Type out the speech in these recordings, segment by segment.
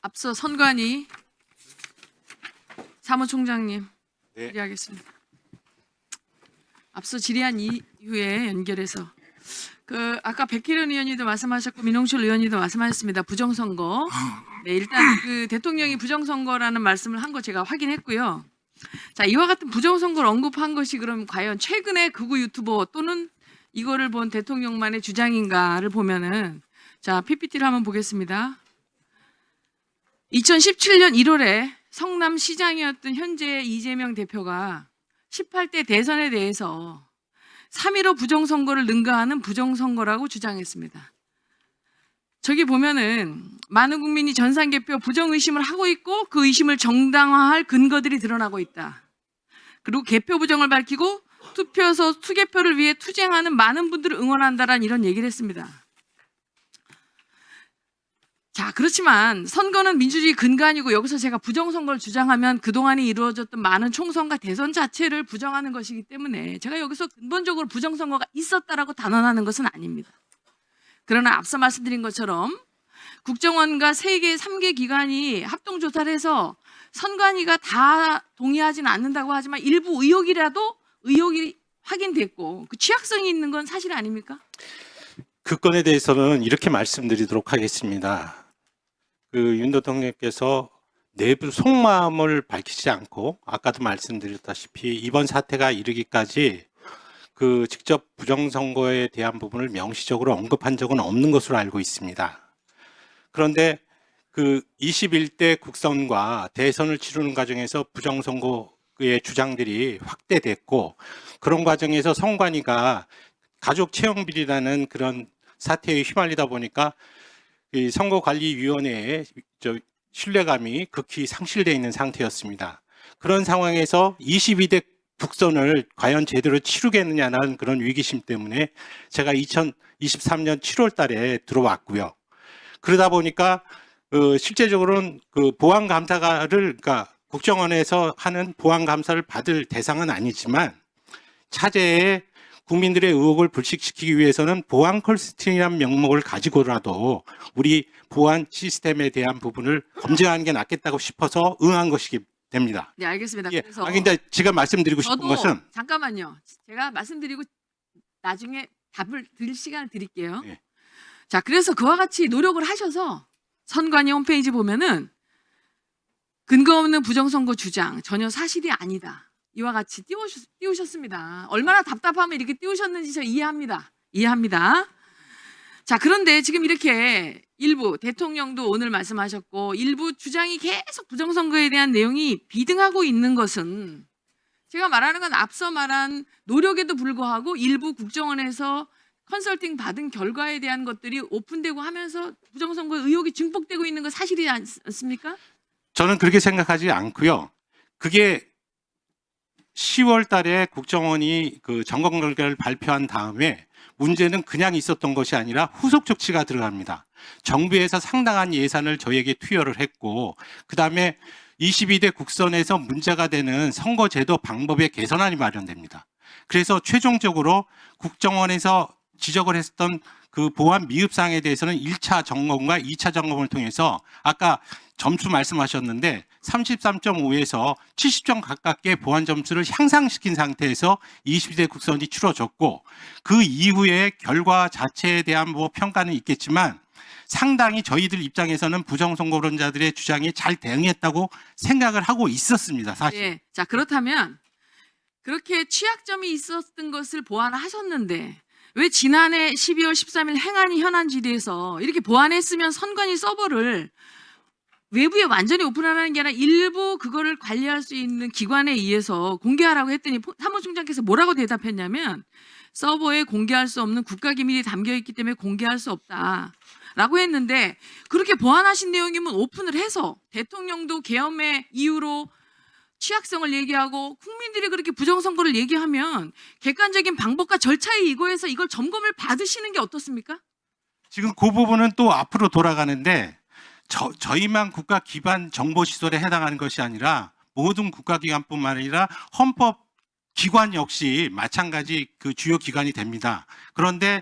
앞서 선관위 사무총장님 네. 질의하겠습니다. 앞서 질의한 이후에 연결해서 아까 백혜련 의원님도 말씀하셨고 민홍실 의원님도 말씀하셨습니다. 부정선거. 네, 일단 대통령이 부정선거라는 말씀을 한 거 제가 확인했고요. 자, 이와 같은 부정선거를 언급한 것이 그럼 과연 최근에 극우 유튜버 또는 이거를 본 대통령만의 주장인가를 보면은 자, PPT를 한번 보겠습니다. 2017년 1월에 성남시장이었던 현재 이재명 대표가 18대 대선에 대해서 3.15 부정선거를 능가하는 부정선거라고 주장했습니다. 저기 보면은 많은 국민이 전산개표 부정의심을 하고 있고 그 의심을 정당화할 근거들이 드러나고 있다. 그리고 개표 부정을 밝히고 투표소 투개표를 위해 투쟁하는 많은 분들을 응원한다라는 이런 얘기를 했습니다. 자, 그렇지만 선거는 민주주의 근간이고 여기서 제가 부정선거를 주장하면 그동안에 이루어졌던 많은 총선과 대선 자체를 부정하는 것이기 때문에 제가 여기서 근본적으로 부정선거가 있었다라고 단언하는 것은 아닙니다. 그러나 앞서 말씀드린 것처럼 국정원과 3개 기관이 합동조사를 해서 선관위가 다 동의하지는 않는다고 하지만 일부 의혹이 확인됐고 그 취약성이 있는 건 사실 아닙니까? 그 건에 대해서는 이렇게 말씀드리도록 하겠습니다. 윤 대통령께서 내부 속마음을 밝히지 않고 아까도 말씀드렸다시피 이번 사태가 이르기까지 직접 부정선거에 대한 부분을 명시적으로 언급한 적은 없는 것으로 알고 있습니다. 그런데 21대 국선과 대선을 치르는 과정에서 부정선거의 주장들이 확대됐고 그런 과정에서 선관위가 가족채용비리라는 그런 사태에 휘말리다 보니까 이 선거관리위원회의 신뢰감이 극히 상실되어 있는 상태였습니다. 그런 상황에서 22대 국선을 과연 제대로 치르겠느냐는 그런 위기심 때문에 제가 2023년 7월 달에 들어왔고요. 그러다 보니까 실제적으로는 보안감사를 그러니까 국정원에서 하는 보안감사를 받을 대상은 아니지만 차제에 국민들의 의혹을 불식시키기 위해서는 보안 컬스팅이라는 명목을 가지고라도 우리 보안 시스템에 대한 부분을 검증하는 게 낫겠다고 싶어서 응한 것이기 됩니다. 네, 알겠습니다. 예. 그래서 근데 제가 말씀드리고 싶은 것은 잠깐만요. 제가 말씀드리고 나중에 답을 드릴 시간을 드릴게요. 예. 자, 그래서 그와 같이 노력을 하셔서 선관위 홈페이지 보면은 근거 없는 부정선거 주장 전혀 사실이 아니다. 이와 같이 띄우셨습니다. 얼마나 답답하면 이렇게 띄우셨는지 저 이해합니다. 자, 그런데 지금 이렇게 일부 대통령도 오늘 말씀하셨고 일부 주장이 계속 부정선거에 대한 내용이 비등하고 있는 것은 제가 말하는 건 앞서 말한 노력에도 불구하고 일부 국정원에서 컨설팅 받은 결과에 대한 것들이 오픈되고 하면서 부정선거 의혹이 증폭되고 있는 건 사실이지 않습니까? 저는 그렇게 생각하지 않고요. 그게 10월 달에 국정원이 점검 결과를 발표한 다음에 문제는 그냥 있었던 것이 아니라 후속 조치가 들어갑니다. 정부에서 상당한 예산을 저희에게 투여를 했고 그다음에 22대 국선에서 문제가 되는 선거제도 방법의 개선안이 마련됩니다. 그래서 최종적으로 국정원에서 지적을 했던 보안 미흡사항에 대해서는 1차 점검과 2차 점검을 통해서 아까 점수 말씀하셨는데 33.5에서 70점 가깝게 보안 점수를 향상시킨 상태에서 22대 국선이 치러졌고 그 이후에 결과 자체에 대한 평가는 있겠지만 상당히 저희들 입장에서는 부정선거론자들의 주장이 잘 대응했다고 생각을 하고 있었습니다. 사실. 네. 자, 그렇다면 그렇게 취약점이 있었던 것을 보완하셨는데 왜 지난해 12월 13일 행안위 현안 질의에서 이렇게 보완했으면 선관위 서버를 외부에 완전히 오픈하라는 게 아니라 일부 그거를 관리할 수 있는 기관에 의해서 공개하라고 했더니 사무총장께서 뭐라고 대답했냐면 서버에 공개할 수 없는 국가기밀이 담겨있기 때문에 공개할 수 없다라고 했는데 그렇게 보완하신 내용이면 오픈을 해서 대통령도 계엄의 이유로 취약성을 얘기하고 국민들이 그렇게 부정선거를 얘기하면 객관적인 방법과 절차에 이거해서 이걸 점검을 받으시는 게 어떻습니까? 지금 그 부분은 또 앞으로 돌아가는데 저희만 국가 기반 정보 시설에 해당하는 것이 아니라 모든 국가기관뿐만 아니라 헌법기관 역시 마찬가지 주요 기관이 됩니다. 그런데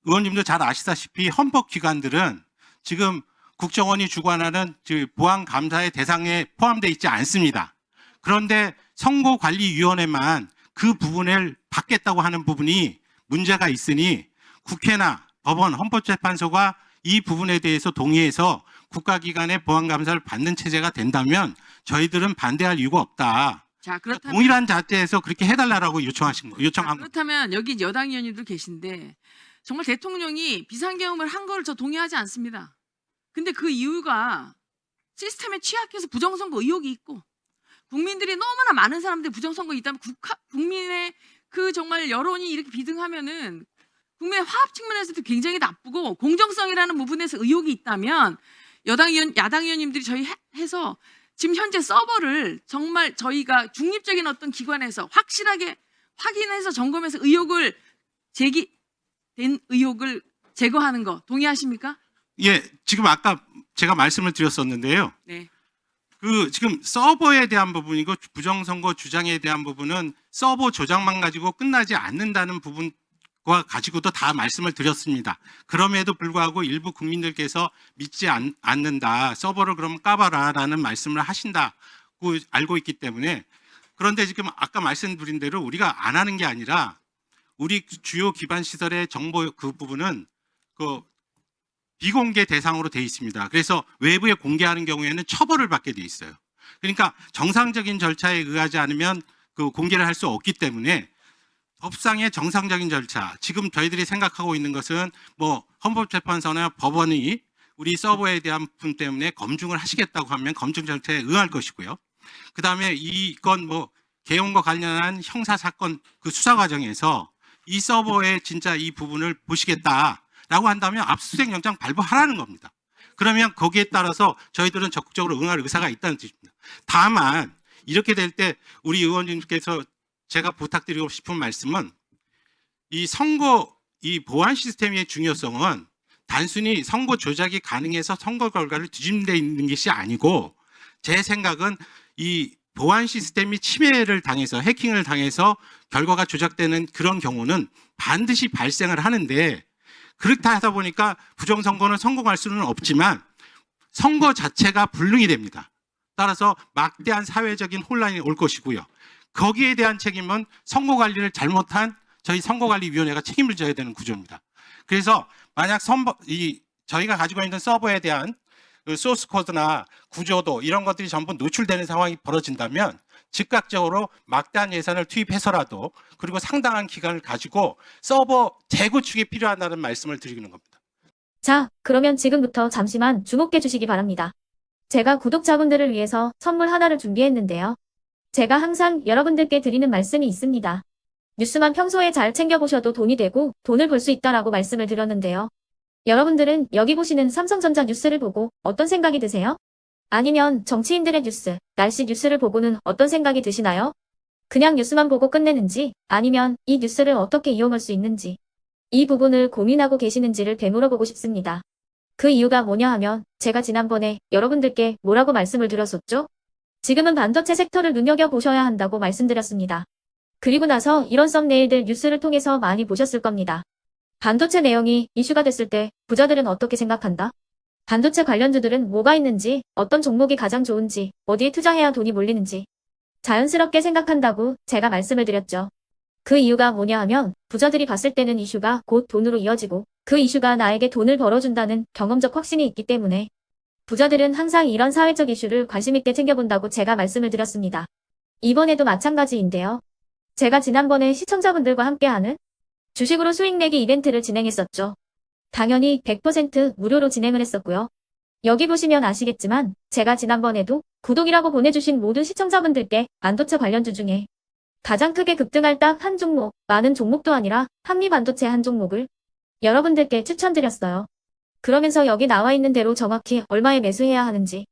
의원님도 잘 아시다시피 헌법기관들은 지금 국정원이 주관하는 보안 감사의 대상에 포함되어 있지 않습니다. 그런데 선거관리위원회만 그 부분을 받겠다고 하는 부분이 문제가 있으니 국회나 법원, 헌법재판소가 이 부분에 대해서 동의해서 국가기관의 보안감사를 받는 체제가 된다면 저희들은 반대할 이유가 없다. 자, 그렇다면 동일한 자체에서 그렇게 해달라고 요청한 거. 그렇다면 여기 여당 의원님들 계신데 정말 대통령이 비상계엄을 한 거를 저 동의하지 않습니다. 근데 그 이유가 시스템에 취약해서 부정선거 의혹이 있고 국민들이 너무나 많은 사람들이 부정선거 있다면 국민의 그 정말 여론이 이렇게 비등하면은 국민의 화합 측면에서도 굉장히 나쁘고 공정성이라는 부분에서 의혹이 있다면 야당 의원님들이 저희 해서 지금 현재 서버를 정말 저희가 중립적인 어떤 기관에서 확실하게 확인해서 점검해서 제기된 의혹을 제거하는 거 동의하십니까? 예, 지금 아까 제가 말씀을 드렸었는데요. 네. 지금 서버에 대한 부분이고 부정선거 주장에 대한 부분은 서버 조작만 가지고 끝나지 않는다는 부분과 가지고도 다 말씀을 드렸습니다. 그럼에도 불구하고 일부 국민들께서 믿지 않는다. 서버를 그럼 까봐라라는 말씀을 하신다고 알고 있기 때문에 그런데 지금 아까 말씀드린 대로 우리가 안 하는 게 아니라 우리 주요 기반 시설의 정보 그 부분은 비공개 대상으로 돼 있습니다. 그래서 외부에 공개하는 경우에는 처벌을 받게 돼 있어요. 그러니까 정상적인 절차에 의하지 않으면 공개를 할 수 없기 때문에 법상의 정상적인 절차, 지금 저희들이 생각하고 있는 것은 헌법재판소나 법원이 우리 서버에 대한 부분 때문에 검증을 하시겠다고 하면 검증 절차에 응할 것이고요. 그 다음에 이건 개헌과 관련한 형사 사건 수사 과정에서 이 서버에 진짜 이 부분을 보시겠다라고 한다면 압수수색 영장 발부하라는 겁니다. 그러면 거기에 따라서 저희들은 적극적으로 응할 의사가 있다는 뜻입니다. 다만 이렇게 될 때 우리 의원님께서 제가 부탁드리고 싶은 말씀은 이 보안 시스템의 중요성은 단순히 선거 조작이 가능해서 선거 결과를 뒤집는 데 있는 것이 아니고 제 생각은 이 보안 시스템이 침해를 당해서 해킹을 당해서 결과가 조작되는 그런 경우는 반드시 발생을 하는데 그렇다 하다 보니까 부정선거는 성공할 수는 없지만 선거 자체가 불능이 됩니다. 따라서 막대한 사회적인 혼란이 올 것이고요. 거기에 대한 책임은 선거관리를 잘못한 저희 선거관리위원회가 책임을 져야 되는 구조입니다. 그래서 만약 저희가 가지고 있는 서버에 대한 소스 코드나 구조도 이런 것들이 전부 노출되는 상황이 벌어진다면 즉각적으로 막대한 예산을 투입해서라도 그리고 상당한 기간을 가지고 서버 재구축이 필요하다는 말씀을 드리는 겁니다. 자, 그러면 지금부터 잠시만 주목해 주시기 바랍니다. 제가 구독자분들을 위해서 선물 하나를 준비했는데요. 제가 항상 여러분들께 드리는 말씀이 있습니다. 뉴스만 평소에 잘 챙겨보셔도 돈이 되고 돈을 벌 수 있다라고 말씀을 드렸는데요. 여러분들은 여기 보시는 삼성전자 뉴스를 보고 어떤 생각이 드세요? 아니면 정치인들의 뉴스, 날씨 뉴스를 보고는 어떤 생각이 드시나요? 그냥 뉴스만 보고 끝내는지 아니면 이 뉴스를 어떻게 이용할 수 있는지 이 부분을 고민하고 계시는지를 되물어보고 싶습니다. 그 이유가 뭐냐 하면 제가 지난번에 여러분들께 뭐라고 말씀을 드렸었죠? 지금은 반도체 섹터를 눈여겨보셔야 한다고 말씀드렸습니다. 그리고 나서 이런 썸네일들 뉴스를 통해서 많이 보셨을 겁니다. 반도체 내용이 이슈가 됐을 때 부자들은 어떻게 생각한다? 반도체 관련주들은 뭐가 있는지, 어떤 종목이 가장 좋은지, 어디에 투자해야 돈이 몰리는지 자연스럽게 생각한다고 제가 말씀을 드렸죠. 그 이유가 뭐냐 하면 부자들이 봤을 때는 이슈가 곧 돈으로 이어지고 그 이슈가 나에게 돈을 벌어준다는 경험적 확신이 있기 때문에 부자들은 항상 이런 사회적 이슈를 관심 있게 챙겨본다고 제가 말씀을 드렸습니다. 이번에도 마찬가지인데요. 제가 지난번에 시청자분들과 함께하는 주식으로 수익 내기 이벤트를 진행했었죠. 당연히 100% 무료로 진행을 했었고요. 여기 보시면 아시겠지만 제가 지난번에도 구독이라고 보내주신 모든 시청자분들께 반도체 관련주 중에 가장 크게 급등할 딱 한 종목, 많은 종목도 아니라 한미반도체 한 종목을 여러분들께 추천드렸어요. 그러면서 여기 나와 있는 대로 정확히 얼마에 매수해야 하는지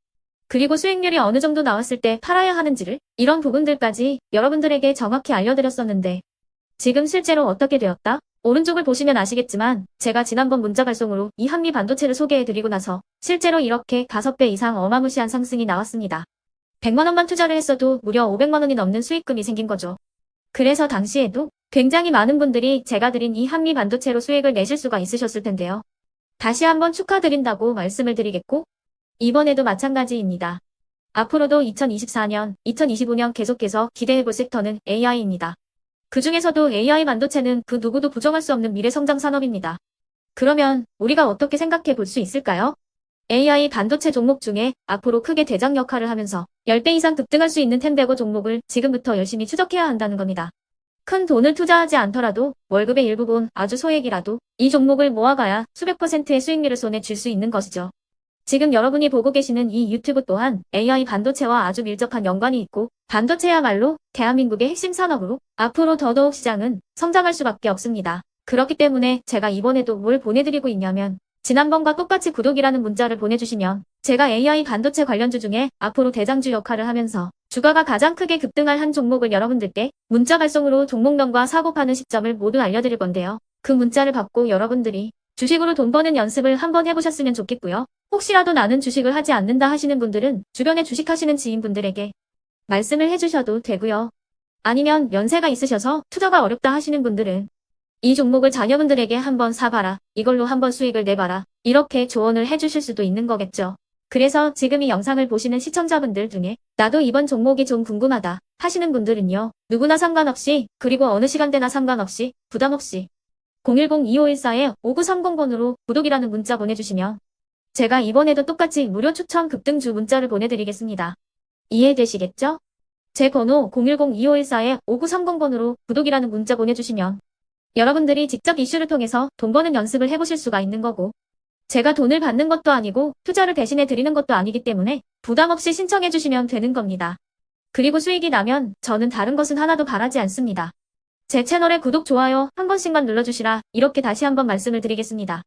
그리고 수익률이 어느 정도 나왔을 때 팔아야 하는지를 이런 부분들까지 여러분들에게 정확히 알려드렸었는데 지금 실제로 어떻게 되었다? 오른쪽을 보시면 아시겠지만 제가 지난번 문자 발송으로 이 한미 반도체를 소개해드리고 나서 실제로 이렇게 5배 이상 어마무시한 상승이 나왔습니다. 100만 원만 투자를 했어도 무려 500만 원이 넘는 수익금이 생긴 거죠. 그래서 당시에도 굉장히 많은 분들이 제가 드린 이 한미 반도체로 수익을 내실 수가 있으셨을 텐데요. 다시 한번 축하드린다고 말씀을 드리겠고 이번에도 마찬가지입니다. 앞으로도 2024년, 2025년 계속해서 기대해볼 섹터는 AI입니다. 그 중에서도 AI 반도체는 그 누구도 부정할 수 없는 미래 성장 산업입니다. 그러면 우리가 어떻게 생각해 볼 수 있을까요? AI 반도체 종목 중에 앞으로 크게 대장 역할을 하면서 10배 이상 급등할 수 있는 텐베고 종목을 지금부터 열심히 추적해야 한다는 겁니다. 큰 돈을 투자하지 않더라도 월급의 일부분 아주 소액이라도 이 종목을 모아가야 수백 %의 수익률을 손에 쥘 수 있는 것이죠. 지금 여러분이 보고 계시는 이 유튜브 또한 AI 반도체와 아주 밀접한 연관이 있고 반도체야말로 대한민국의 핵심 산업으로 앞으로 더더욱 시장은 성장할 수밖에 없습니다. 그렇기 때문에 제가 이번에도 뭘 보내드리고 있냐면 지난번과 똑같이 구독이라는 문자를 보내주시면 제가 AI 반도체 관련주 중에 앞으로 대장주 역할을 하면서 주가가 가장 크게 급등할 한 종목을 여러분들께 문자 발송으로 종목명과 사고 파는 시점을 모두 알려드릴 건데요. 그 문자를 받고 여러분들이 주식으로 돈 버는 연습을 한번 해보셨으면 좋겠고요. 혹시라도 나는 주식을 하지 않는다 하시는 분들은 주변에 주식하시는 지인분들에게 말씀을 해주셔도 되고요. 아니면 연세가 있으셔서 투자가 어렵다 하시는 분들은 이 종목을 자녀분들에게 한번 사봐라. 이걸로 한번 수익을 내봐라. 이렇게 조언을 해주실 수도 있는 거겠죠. 그래서 지금 이 영상을 보시는 시청자분들 중에 나도 이번 종목이 좀 궁금하다 하시는 분들은요. 누구나 상관없이 그리고 어느 시간대나 상관없이 부담없이 010-2514-5930번으로 구독이라는 문자 보내주시면 제가 이번에도 똑같이 무료 추천 급등주 문자를 보내드리겠습니다. 이해되시겠죠? 제 번호 010-2514-5930번으로 구독이라는 문자 보내주시면 여러분들이 직접 이슈를 통해서 돈 버는 연습을 해보실 수가 있는 거고 제가 돈을 받는 것도 아니고 투자를 대신해 드리는 것도 아니기 때문에 부담 없이 신청해 주시면 되는 겁니다. 그리고 수익이 나면 저는 다른 것은 하나도 바라지 않습니다. 제 채널에 구독, 좋아요 한 번씩만 눌러주시라 이렇게 다시 한번 말씀을 드리겠습니다.